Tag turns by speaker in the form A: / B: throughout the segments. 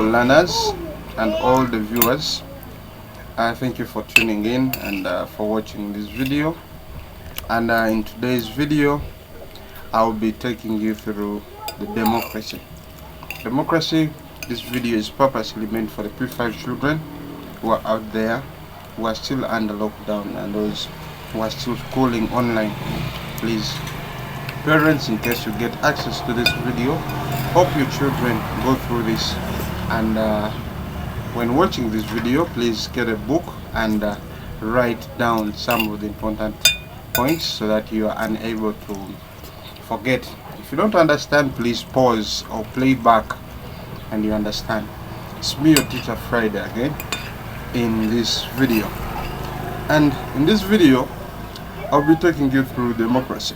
A: learners and all the viewers. Thank you for tuning in and for watching this video. And in today's video, I'll be taking you through the democracy. Democracy, this video is purposely meant for the P5 children who are out there, who are still under lockdown, and those who are still schooling online. Please, parents, in case you get access to this video, hope your children go through this. And when watching this video, please get a book and write down some of the important points so that you are unable to forget. If you don't understand, please pause or play back and you understand. It's me, your teacher Friday, again in this video. And in this video, I'll be taking you through democracy.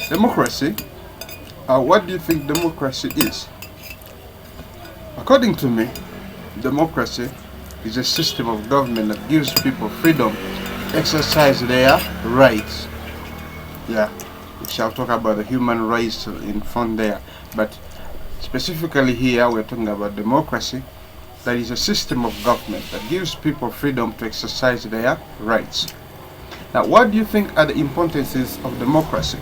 A: Democracy, what do you think democracy is? According to me, democracy is a system of government that gives people freedom to exercise their rights. Yeah, we shall talk about the human rights in front there, but specifically here we're talking about democracy. That is a system of government that gives people freedom to exercise their rights. Now, what do you think are the importances of democracy?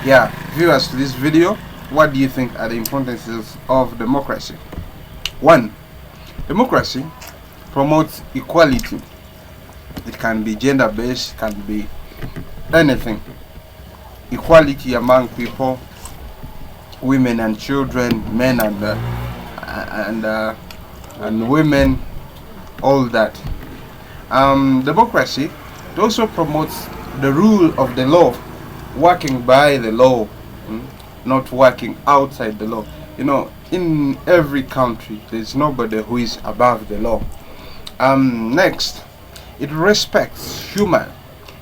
A: Yeah, viewers to this video, what do you think are the importances of democracy? 1. Democracy promotes equality. It can be gender-based, it can be anything. Equality among people, women and children, men and women, all that. Democracy, it also promotes the rule of the law, working by the law, not working outside the law. You know, in every country, there's nobody who is above the law. Next, it respects human.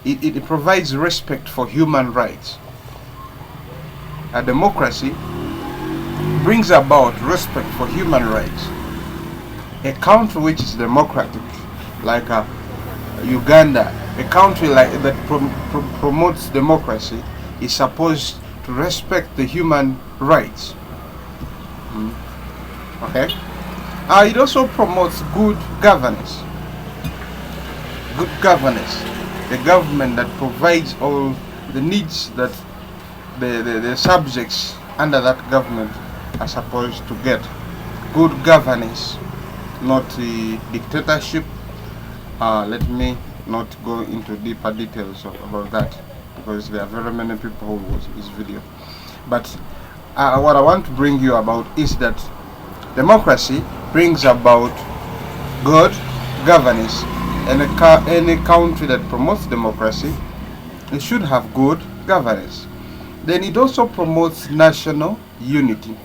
A: It provides respect for human rights. A democracy brings about respect for human rights. A country which is democratic, like Uganda, a country like that promotes democracy, is supposed to respect the human rights. Okay. It also promotes good governance. Good governance, the government that provides all the needs that the subjects under that government are supposed to get. Good governance, not dictatorship. Let me not go into deeper details about that, because there are very many people who watch this video. But what I want to bring you about is that democracy brings about good governance. And any country that promotes democracy, it should have good governance. Then it also promotes national unity,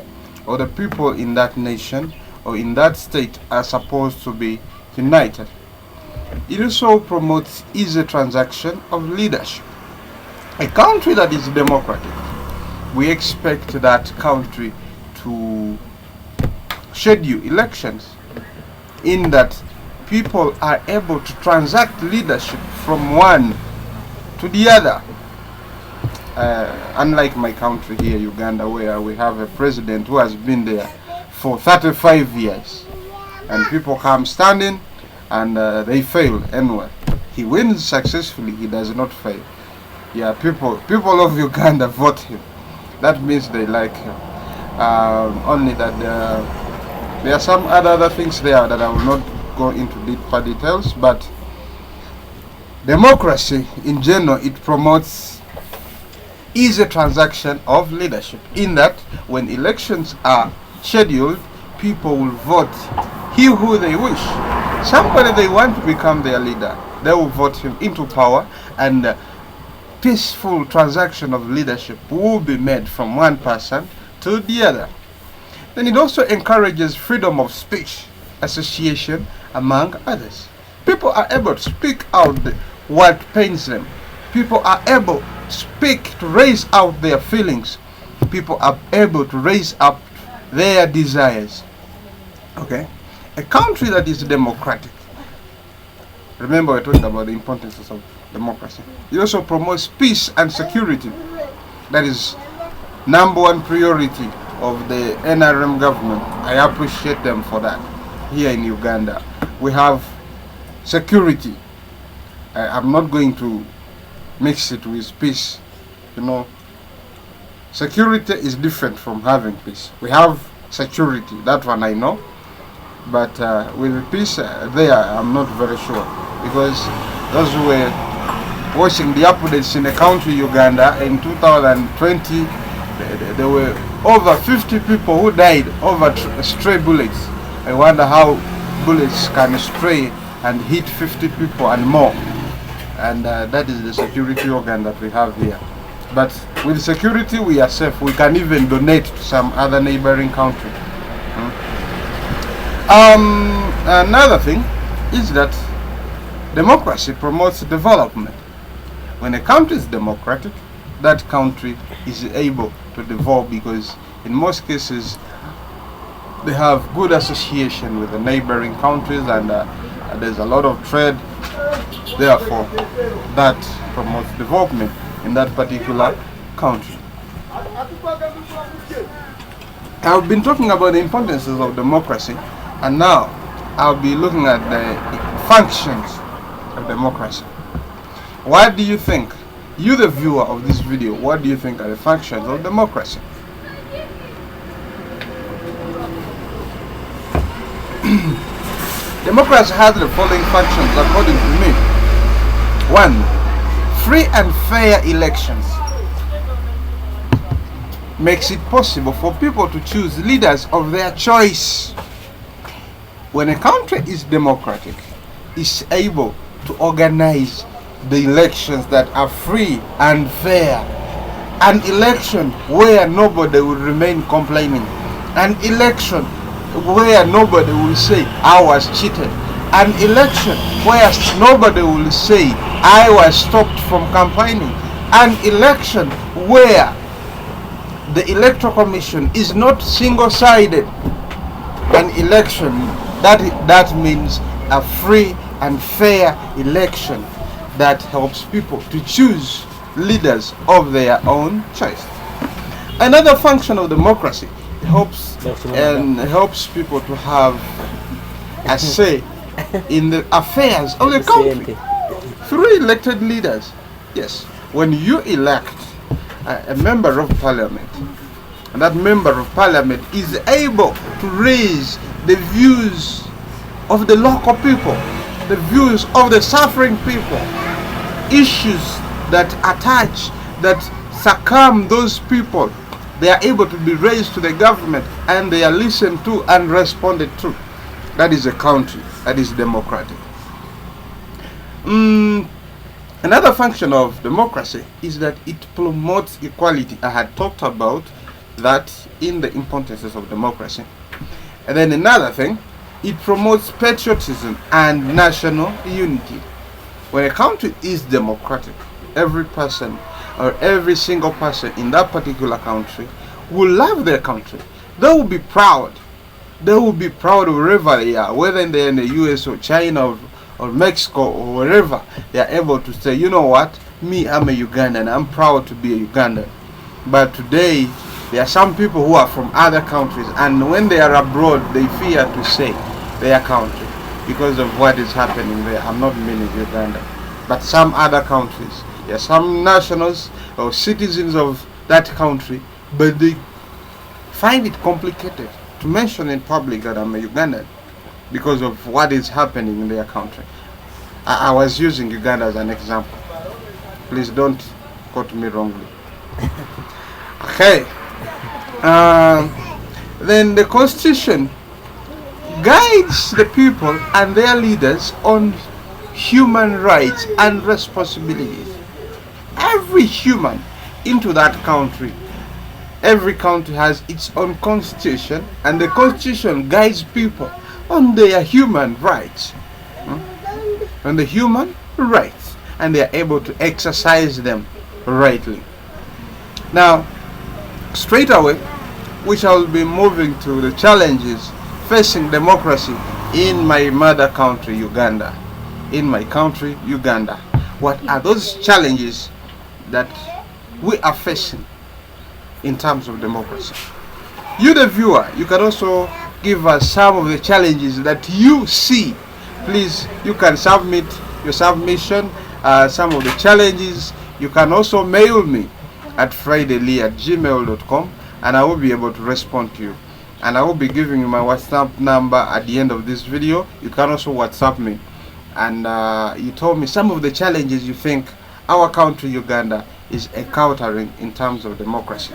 A: or the people in that nation or in that state are supposed to be united. It also promotes easy transaction of leadership. A country that is democratic, we expect that country to schedule elections in that people are able to transact leadership from one to the other. Unlike my country here, Uganda, where we have a president who has been there for 35 years, and people come standing and they fail anyway. He wins successfully, he does not fail. Yeah, people of Uganda vote him. That means they like him. Only that there are some other things there that I will not go into deeper details, but democracy in general, it promotes easy transaction of leadership, in that when elections are scheduled, people will vote he who they wish. Somebody they want to become their leader, they will vote him into power, and peaceful transaction of leadership will be made from one person to the other. Then it also encourages freedom of speech, association, among others. People are able to speak out what pains them. People are able to speak, to raise out their feelings. People are able to raise up their desires. Okay? A country that is democratic, remember we're talking about the importance of democracy. It also promotes peace and security. That is, number one priority of the NRM government. I appreciate them for that. Here in Uganda, we have security. I'm not going to mix it with peace. You know, security is different from having peace. We have security, that one I know, but with peace there I'm not very sure, because those who were watching the updates in the country Uganda in 2020, there were over 50 people who died over stray bullets. I wonder how bullets can stray and hit 50 people and more. And that is the security organ that we have here. But with security we are safe. We can even donate to some other neighboring country. Another thing is that democracy promotes development. When a country is democratic, that country is able to develop, because in most cases they have good association with the neighboring countries, and there's a lot of trade. Therefore, that promotes development in that particular country. I've been talking about the importances of democracy, and now I'll be looking at the functions of democracy. What do you think? You, the viewer of this video, what do you think are the functions of democracy? Democracy has the following functions according to me. 1. Free and fair elections. Makes it possible for people to choose leaders of their choice. When a country is democratic, it's able to organize the elections that are free and fair. An election where nobody will remain complaining. An election where nobody will say I was cheated. An election where nobody will say I was stopped from campaigning. An election where the electoral commission is not single-sided. An election that means a free and fair election that helps people to choose leaders of their own choice. Another function of democracy helps people to have a say in the affairs of the country through elected leaders. Yes, when you elect a member of parliament, and that member of parliament is able to raise the views of the local people, the views of the suffering people, issues that attach, that succumb those people, they are able to be raised to the government, and they are listened to and responded to. That is a country that is democratic. Another function of democracy is that it promotes equality. I had talked about that in the importances of democracy. And then another thing, it promotes patriotism and national unity. When a country is democratic, every person or every single person in that particular country will love their country. They will be proud. They will be proud wherever they are, whether they're in the US or China or Mexico or wherever. They are able to say, you know what, me, I'm a Ugandan, I'm proud to be a Ugandan. But today, there are some people who are from other countries, and when they are abroad, they fear to say their country because of what is happening there. I'm not meaning Uganda, but some other countries. There are some nationals or citizens of that country, but they find it complicated to mention in public that I'm a Ugandan because of what is happening in their country. I was using Uganda as an example. Please don't quote me wrongly. Okay. Then the Constitution guides the people and their leaders on human rights and responsibilities. Every human into that country, every country has its own constitution, and the constitution guides people on their human rights. On the human rights, and they are able to exercise them rightly. Now, straight away, we shall be moving to the challenges facing democracy in my mother country, Uganda. In my country, Uganda. What are those challenges that we are facing in terms of democracy. You, the viewer, you can also give us some of the challenges that you see. Please, you can submit your submission, some of the challenges. You can also mail me at Tr.Friday@gmail.com, and I will be able to respond to you. And I will be giving you my WhatsApp number at the end of this video. You can also WhatsApp me. And you told me some of the challenges you think our country, Uganda, is encountering in terms of democracy.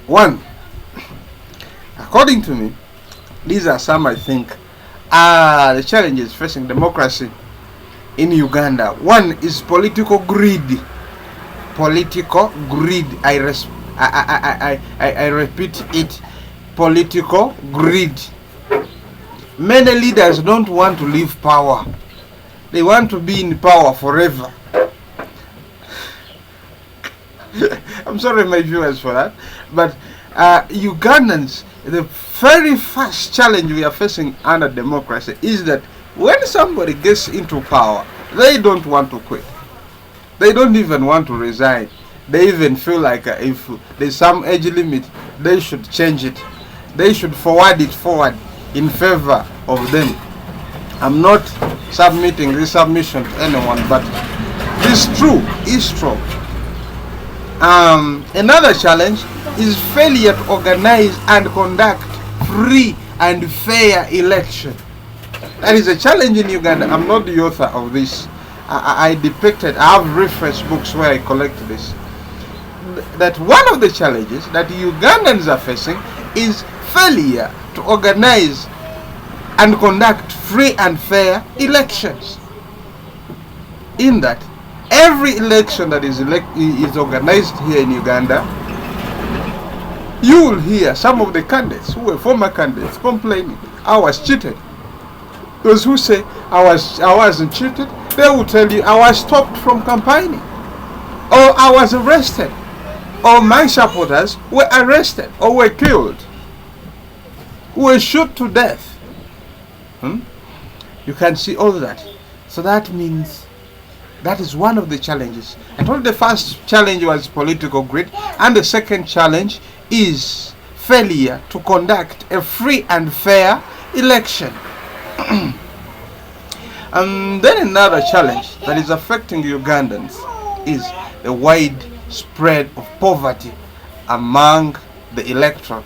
A: One, according to me, these are some I think are the challenges facing democracy in Uganda. One is political greed. Political greed. I repeat it. Political greed. Many leaders don't want to leave power. They want to be in power forever. I'm sorry, my viewers, for that. But Ugandans, the very first challenge we are facing under democracy is that when somebody gets into power, they don't want to quit. They don't even want to resign. They even feel like if there's some age limit, they should change it. They should forward it forward in favor of them. I'm not submitting this submission to anyone, but it's true. It's true. Another challenge is failure to organize and conduct free and fair election. That is a challenge in Uganda. I'm not the author of this. I depicted, I have reference books where I collect this. That one of the challenges that Ugandans are facing is failure to organize and conduct free and fair elections. In that, every election that is organized here in Uganda, you will hear some of the candidates who were former candidates complaining, I was cheated. Those who say I wasn't cheated, they will tell you I was stopped from campaigning, or I was arrested, or my supporters were arrested or were killed, were shot to death. You can see all that. So that means that is one of the challenges. I told the first challenge was political greed, and the second challenge is failure to conduct a free and fair election. And then another challenge that is affecting Ugandans is the wide spread of poverty among the electorate.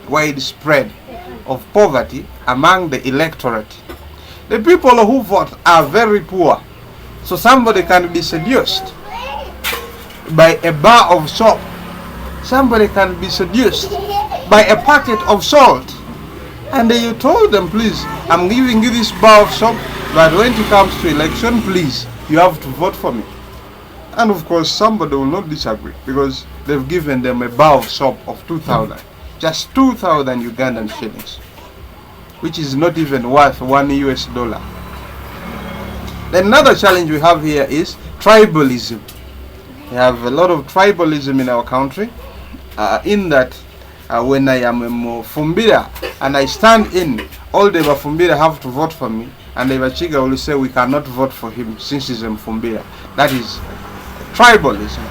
A: Widespread of poverty among the electorate. The people who vote are very poor. So somebody can be seduced by a bar of soap. Somebody can be seduced by a packet of salt. And then you told them, please, I'm giving you this bar of soap, but when it comes to election, please, you have to vote for me. And of course, somebody will not disagree because they've given them a bar of soap of 2,000. Just 2,000 Ugandan shillings, which is not even worth $1 US. Then another challenge we have here is tribalism. We have a lot of tribalism in our country, in that when I am a Mufumbira and I stand in, all the Bafumbira have to vote for me, and the Bachiga will say we cannot vote for him since he's a Mufumbira. That is tribalism.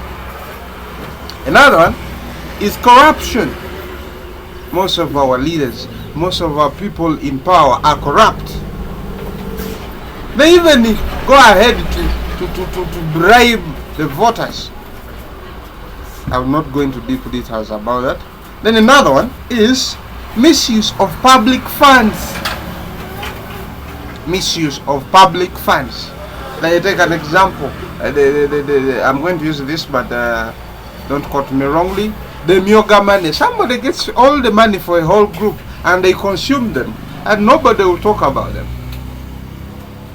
A: Another one is corruption. Most of our leaders, most of our people in power are corrupt. They even go ahead to bribe the voters. I'm not going to deep details about that. Then another one is misuse of public funds. Misuse of public funds. Let me take an example. I'm going to use this, but don't quote me wrongly. The Myoga money. Somebody gets all the money for a whole group and they consume them, and nobody will talk about them.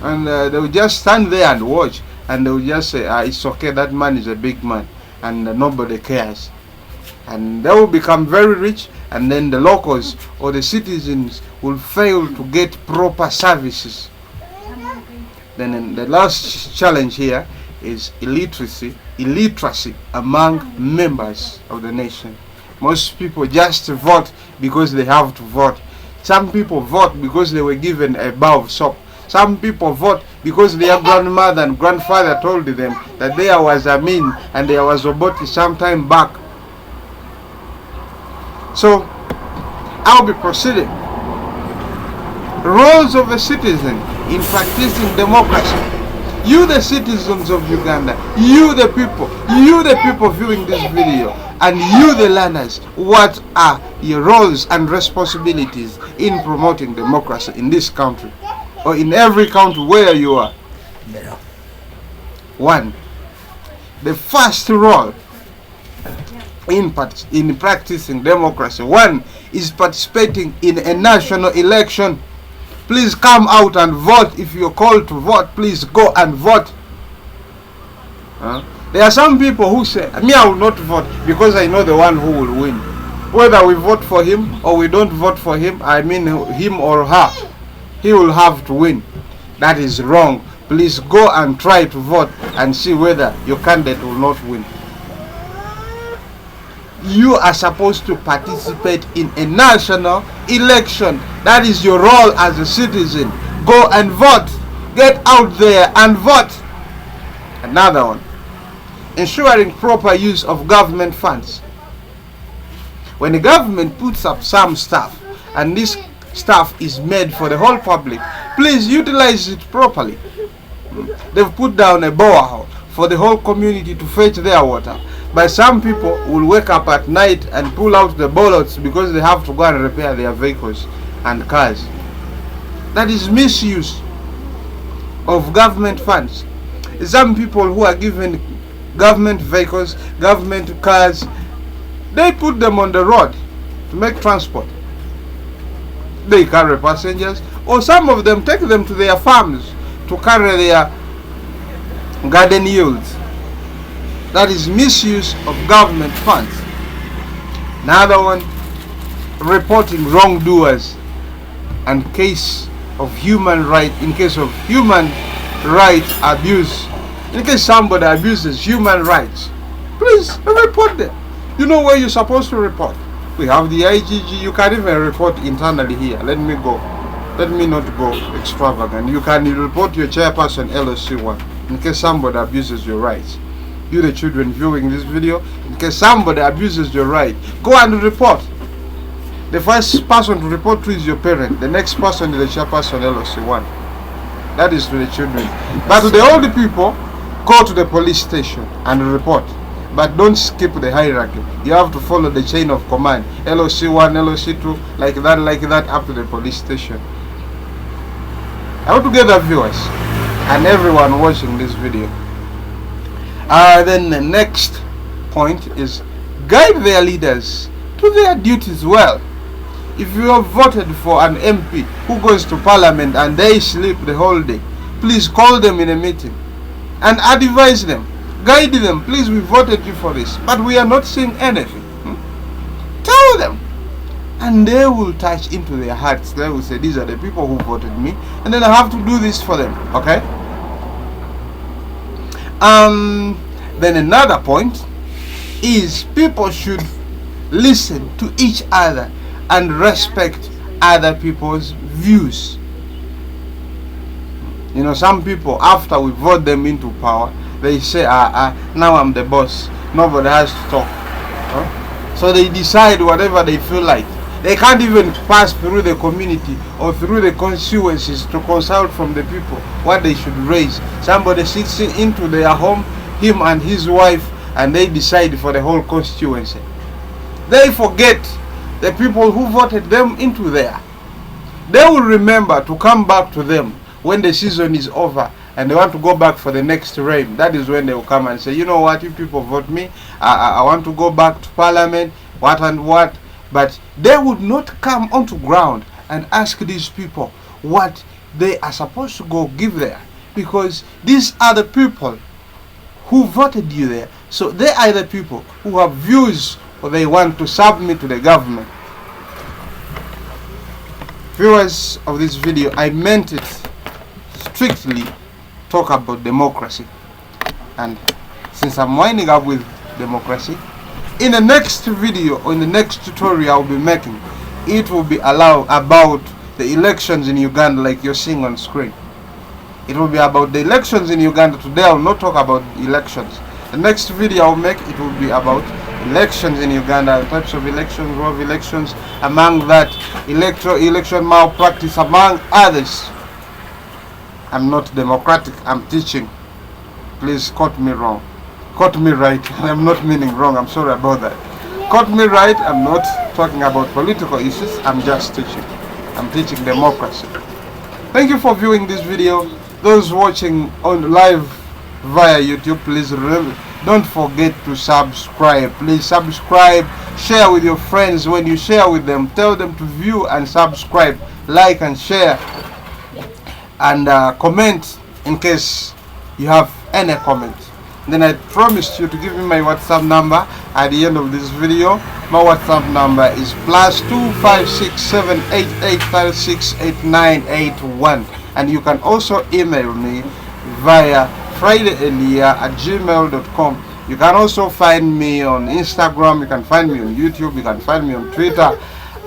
A: And they will just stand there and watch, and they will just say, it's okay, that man is a big man, and nobody cares. And they will become very rich, and then the locals or the citizens will fail to get proper services. Then the last challenge here is illiteracy among members of the nation. Most people just vote because they have to vote. Some people vote because they were given a bar of soap. Some people vote because their grandmother and grandfather told them that there was Amin and there was Oboti some time back. So, I'll be proceeding. Roles of a citizen in practicing democracy. You the citizens of Uganda, you the people viewing this video, and you the learners, what are your roles and responsibilities in promoting democracy in this country, or in every country where you are? One, the first role in practicing democracy, one is participating in a national election. Please come out and vote. If you're called to vote, please go and vote. There are some people who say, me, I will not vote because I know the one who will win. Whether we vote for him or we don't vote for him, I mean him or her, he will have to win. That is wrong. Please go and try to vote and see whether your candidate will not win. You are supposed to participate in a national election. That is your role as a citizen. Go and vote. Get out there and vote. Another one, ensuring proper use of government funds. When the government puts up some stuff and this stuff is made for the whole public, please utilize it properly. They've put down a borehole for the whole community to fetch their water. But some people will wake up at night and pull out the bullets because they have to go and repair their vehicles and cars. That is misuse of government funds. Some people who are given government vehicles, government cars, they put them on the road to make transport. They carry passengers, or some of them take them to their farms to carry their garden yields. That is misuse of government funds. Another one, reporting wrongdoers and case of human right, in case of human rights abuse. In case somebody abuses human rights, please report them. You know where you're supposed to report. We have the IGG. You can even report internally here. Let me not go extravagant. You can report your chairperson LOC1 in case somebody abuses your rights. You the children viewing this video, in case somebody abuses your right, go and report. The first person to report to is your parent. The next person is the chairperson LOC1. That is to the children. But to the older people, go to the police station and report. But don't skip the hierarchy. You have to follow the chain of command. LOC1, LOC2, like that, up to the police station. All together, viewers, and everyone watching this video. Then the next point is guide their leaders to their duties well. If you have voted for an MP who goes to parliament and they sleep the whole day, please call them in a meeting and advise them, guide them. Please, we voted you for this, but we are not seeing anything. Tell them, and they will touch into their hearts. They will say, these are the people who voted me, and then I have to do this for them. Okay. Then another point is people should listen to each other and respect other people's views. You know, some people, after we vote them into power, they say, now I'm the boss, nobody has to talk. So they decide whatever they feel like. They can't even pass through the community or through the constituencies to consult from the people what they should raise. Somebody sits into their home, him and his wife, and they decide for the whole constituency. They forget the people who voted them into there. They will remember to come back to them when the season is over and they want to go back for the next reign. That is when they will come and say, you know what, you people vote me, I want to go back to parliament, what and what. But they would not come onto ground and ask these people what they are supposed to go give there, because these are the people who voted you there. So they are the people who have views or they want to submit to the government. Viewers of this video, I meant it strictly talk about democracy. And since I'm winding up with democracy, in the next video or in the next tutorial I'll be making, it will be about the elections in Uganda, like you're seeing on screen. It will be about the elections in Uganda. Today I will not talk about elections. The next video I'll make, it will be about elections in Uganda, types of elections, rule of elections, among that election malpractice, among others. I'm not democratic, I'm teaching. Please quote me wrong. Quote me right. I'm not meaning wrong, I'm sorry about that. Quote me right, I'm not talking about political issues, I'm just teaching. I'm teaching democracy. Thank you for viewing this video. Those watching on live via YouTube, please don't forget to subscribe. Please subscribe, share with your friends. When you share with them, tell them to view and subscribe, like and share, and comment in case you have any comment. Then I promised you to give me my WhatsApp number at the end of this video. My WhatsApp number is +25678836891, and you can also email me via FridayEliya@gmail.com. You can also find me on Instagram, you can find me on YouTube, you can find me on Twitter,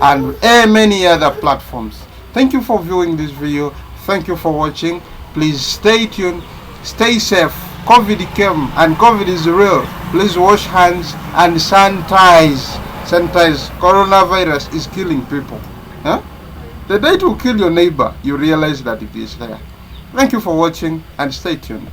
A: and many other platforms. Thank you for viewing this video. Thank you for watching. Please stay tuned, stay safe. COVID came and COVID is real. Please wash hands and sanitize. Coronavirus is killing people. Huh? The day it will kill your neighbor, you realize that it is there. Thank you for watching and stay tuned.